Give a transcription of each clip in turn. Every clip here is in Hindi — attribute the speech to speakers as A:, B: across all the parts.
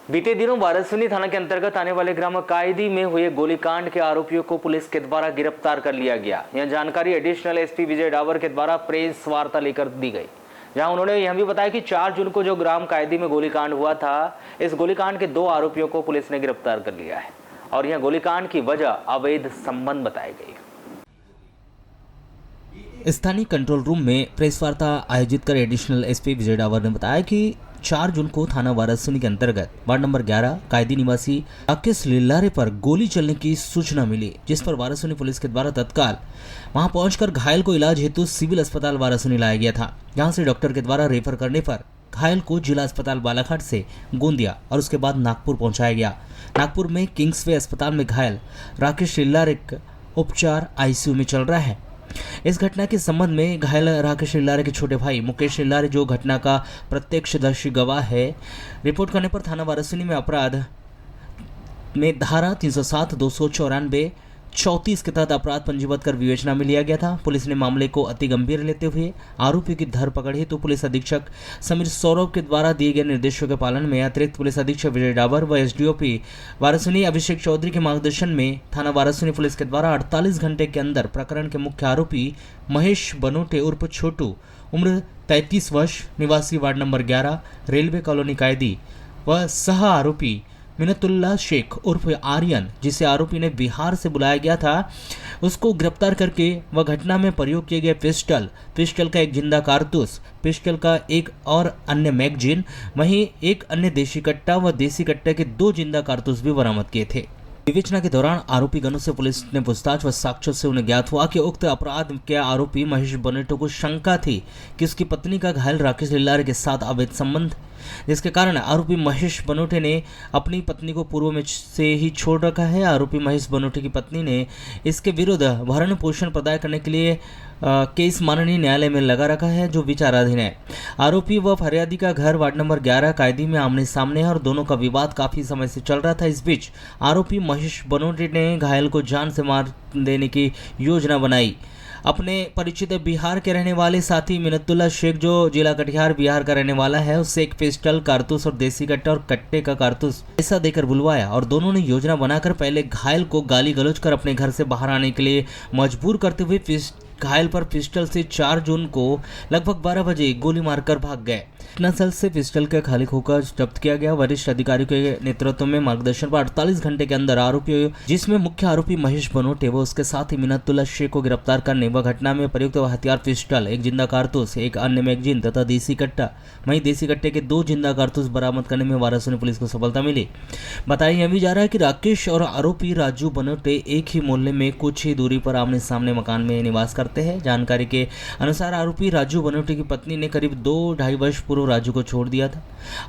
A: बीते दिनों वारासिनी थाना के अंतर्गत आने वाले ग्राम कायदी में हुए गोलीकांड के आरोपियों को पुलिस के द्वारा गिरफ्तार कर लिया गया। यह जानकारी एडिशनल एसपी विजय डावर के द्वारा प्रेस वार्ता लेकर दी गई, जहां उन्होंने यह भी बताया कि 4 जून को जो ग्राम कायदी में गोलीकांड हुआ था, इस गोलीकांड के 2 आरोपियों को पुलिस ने गिरफ्तार कर लिया है और यह गोलीकांड की वजह अवैध संबंध बताई गई।
B: स्थानीय कंट्रोल रूम में प्रेस वार्ता आयोजित कर एडिशनल एसपी विजय डावर ने बताया कि 4 जून को थाना वारासिनी के अंतर्गत वार्ड नंबर 11 कायदी निवासी राकेश लिल्लारे पर गोली चलने की सूचना मिली, जिस पर वारासिनी पुलिस के द्वारा तत्काल वहां पहुंचकर घायल को इलाज हेतु सिविल अस्पताल वारासिनी लाया गया था, जहां से डॉक्टर के द्वारा रेफर करने पर घायल को जिला अस्पताल बालाघाट से गोंदिया और उसके बाद नागपुर पहुंचाया गया। नागपुर में किंग्सवे अस्पताल में घायल राकेश लिल्लारे का उपचार आईसीयू में चल रहा है। इस घटना के संबंध में घायल राकेश लिल्लारे के छोटे भाई मुकेश लिल्लारे, जो घटना का प्रत्यक्षदर्शी गवाह है, रिपोर्ट करने पर थाना वारासिनी में अपराध में धारा 307, 294, 34 के तहत अपराध पंजीबद्ध कर विवेचना में लिया गया था। पुलिस ने मामले को अति गंभीर लेते हुए आरोपियों की धरपकड़ हेतु पुलिस अधीक्षक समीर सौरभ के द्वारा दिए गए निर्देशों के पालन में अतिरिक्त पुलिस अधीक्षक विजय डावर व एसडीओपी वारासिनी अभिषेक चौधरी के मार्गदर्शन में थाना वारासिनी पुलिस के द्वारा 48 घंटे के अंदर प्रकरण के मुख्य आरोपी महेश बनोटे उर्फ छोटू, उम्र 33 वर्ष, निवासी वार्ड नंबर 11 रेलवे कॉलोनी कायदी व सह आरोपी मिनतुल्ला शेख उर्फ आर्यन, जिसे आरोपी ने बिहार से बुलाया गया था, उसको गिरफ्तार करके वह घटना में प्रयोग किए गए पिस्टल का एक जिंदा कारतूस, पिस्टल का एक और अन्य मैगजीन, वहीं एक अन्य देसी कट्टा व देसी कट्टे के 2 जिंदा कारतूस भी बरामद किए थे। विवेचना के दौरान आरोपी गणों से पुलिस ने पूछताछ व साक्ष्यों से उन्हें ज्ञात हुआ कि उक्त अपराध के आरोपी महेश बनोटे को शंका थी कि उसकी पत्नी का घायल राकेश लिल्लारे के साथ अवैध संबंध, जिसके कारण आरोपी महेश बनोटे ने अपनी पत्नी को पूर्व में से ही छोड़ रखा है। आरोपी महेश बनोटे की पत्नी ने इसके विरुद्ध भरण पोषण प्रदान करने के लिए केस माननीय न्यायालय में लगा रखा है, जो विचाराधीन है। आरोपी व फरियादी का घर वार्ड नंबर 11 कायदी में आमने सामने है और दोनों का विवाद काफी समय से चल रहा था। इस बीच आरोपी महेश बनोटे ने घायल को जान से मार देने की योजना बनाई। अपने परिचित बिहार के रहने वाले साथी मिनतुल्ला शेख, जो जिला कटिहार बिहार का रहने वाला है, उससे एक पिस्टल, कारतूस और देसी कट्टा और कट्टे का कारतूस पैसा देकर बुलवाया और दोनों ने योजना बनाकर पहले घायल को गाली गलौज कर अपने घर से बाहर आने के लिए मजबूर करते हुए घायल पर पिस्टल से 4 जून को लगभग 12 बजे गोली मारकर भाग गए। घटनास्थल से पिस्टल का खाली खोखा जब्त किया गया। वरिष्ठ अधिकारियों के नेतृत्व में मार्गदर्शन पर 48 घंटे के अंदर आरोपियों, जिसमें मुख्य आरोपी महेश बनोटे व उसके साथ ही मिनतुल्ला शेख को गिरफ्तार करने व घटना में प्रयुक्त हथियार पिस्टल, एक जिंदा कारतूस, एक अन्य मैगजीन तथा देसी कट्टा, वहीं देसी कट्टे के 2 जिंदा कारतूस बरामद करने में वारासिनी पुलिस को सफलता मिली। बताया यह भी जा रहा है कि राकेश और आरोपी राजू बनोटे एक ही मोहल्ले में कुछ ही दूरी पर आमने सामने मकान में निवास करते हैं। जानकारी के अनुसार आरोपी राजू बनोटे की पत्नी ने करीब 2-2.5 वर्ष पूर्व राजू को छोड़ दिया था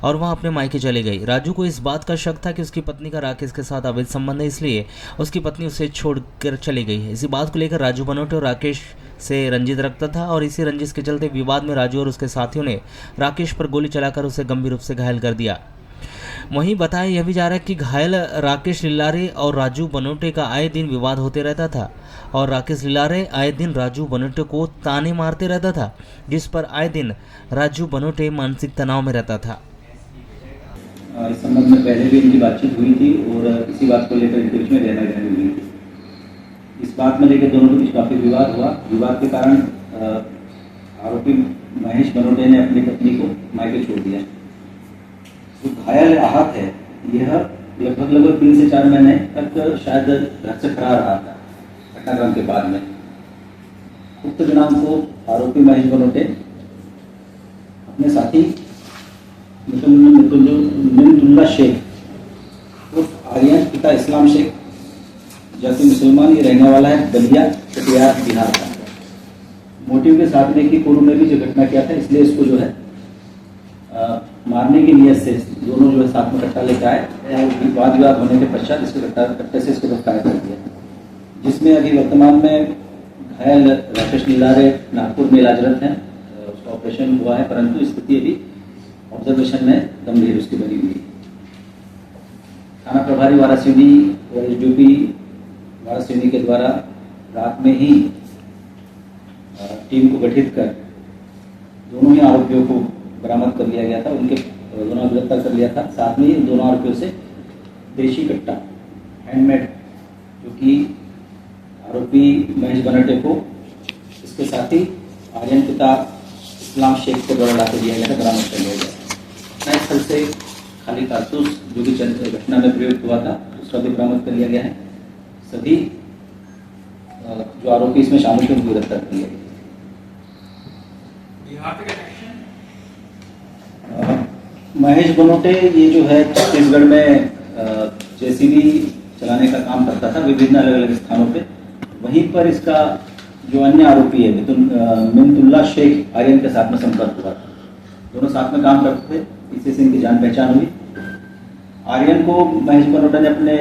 B: और वहां अपने मायके चली गई। राजू को इस बात का शक था कि उसकी पत्नी का राकेश के साथ अवैध संबंध है, इसलिए उसकी पत्नी उसे छोड़कर चली गई है। इसी बात को लेकर राजू बनोटे और राकेश से रंजित रखता था और इसी रंजिश के चलते विवाद में राजू और उसके साथियों ने राकेश पर गोली चलाकर उसे गंभीर रूप से घायल कर दिया। वहीं बताया यह भी जा रहा है कि घायल राकेश लिल्लारे और राजू बनोटे का आए दिन विवाद होते रहता था और राकेश लिल्लारे आए दिन राजू बनोटे को ताने मारते रहता था, जिस पर आए दिन राजू बनोटे मानसिक तनाव में रहता था।
C: इस संबंध में पहले भी इनकी बातचीत हुई थी और इसी बात को लेकर इनके बीच में गहराई हुई थी। इस बात में लेकर दोनों के बीच काफी विवाद हुआ। विवाद के कारण आरोपी महेश बनोटे ने अपनी पत्नी को मायके छोड़ दिया। जो घायल आहत है, यह लगभग 3 से 4 महीने तक शायद घर से फरार रहा था घटनाक्रम के बाद में। उक्त दिनांक को आरोपी महेश बनोटे अपने साथी मिनतुल्ला शेख उर्फ आर्यन, पिता इस्लाम शेख, जाति मुसलमान, ये रहने वाला है बलिया कटिहार बिहार का। मोटिव के साथ में कि पूर्व में भी जो घटना किया था, इसलिए इसको जो है मारने की नियत से दोनों जो है साथ में कट्टा लेकर आए। वाद विवाद होने के पश्चात इसको कट्टे से इसको फायर कर दिया, जिसमें अभी वर्तमान में घायल राकेश लिल्लारे नागपुर में इलाजरत हैं। उसका ऑपरेशन हुआ है, परंतु स्थिति अभी ऑब्जर्वेशन में गंभीर उसकी बनी हुई। थाना प्रभारी वारासिनी और एसडीओपी वारासिनी के द्वारा रात में ही टीम को गठित कर दोनों ही आरोपियों को बरामद कर लिया गया था। उनके दोनों गिरफ्तार कर लिया था। साथ में इन दोनों आरोपियों से देशी कट्टा हैंडमेड, जो कि आरोपी महेश बनटे को इसके साथ ही आर्यन पिता इस्लाम शेख के द्वारा लाके दिया गया था, बरामद कर लिया गया। नए स्थल से खाली कारतूस जो कि घटना में प्रयुक्त हुआ था उसका भी बरामद कर लिया गया है। सभी जो आरोपी इसमें शामिल थे उनको गिरफ्तार कर लिया गया। महेश बनोटे ये जो है छत्तीसगढ़ में जेसीबी चलाने का काम करता था विभिन्न अलग अलग स्थानों पे। वहीं पर इसका जो अन्य आरोपी है मिनतुल्लाह शेख आर्यन के साथ में संपर्क हुआ था। दोनों साथ में काम करते थे, इसी से इनकी जान पहचान हुई। आर्यन को महेश बनोटे ने अपने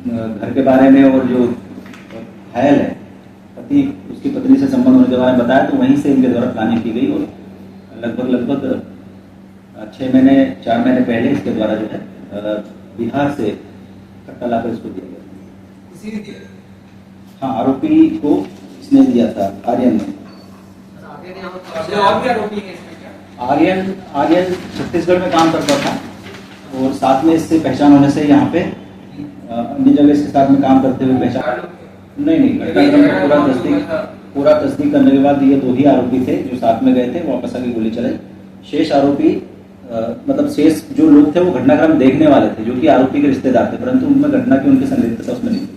C: घर के बारे में और जो घायल है पति उसकी पत्नी से संबंध होने के बारे में बताया, तो वहीं से इनके द्वारा प्लानिंग की गई और लगभग 4 महीने पहले इसके द्वारा जो है बिहार से कट्टा लाकर इसको दिया गया।
D: किसी ने दिया?
C: हाँ, आरोपी को इसने दिया था, आर्यन ने।
D: और भी आरोपी हैं इसमें क्या?
C: आर्यन छत्तीसगढ़ में काम करता था और साथ में इससे पहचान होने से यहाँ पे अन्य जगह इसके साथ में काम करते हुए पहचान नहीं घटनाक्रम में पूरा तस्दीक करने के बाद ये 2 ही आरोपी थे जो साथ में गए थे, वापस आके गोली चलाई। शेष आरोपी शेष जो लोग थे वो घटनाक्रम देखने वाले थे, जो कि आरोपी के रिश्तेदार थे, परंतु उनमें घटना की उनकी संलिप्तता उसमें नहीं थी।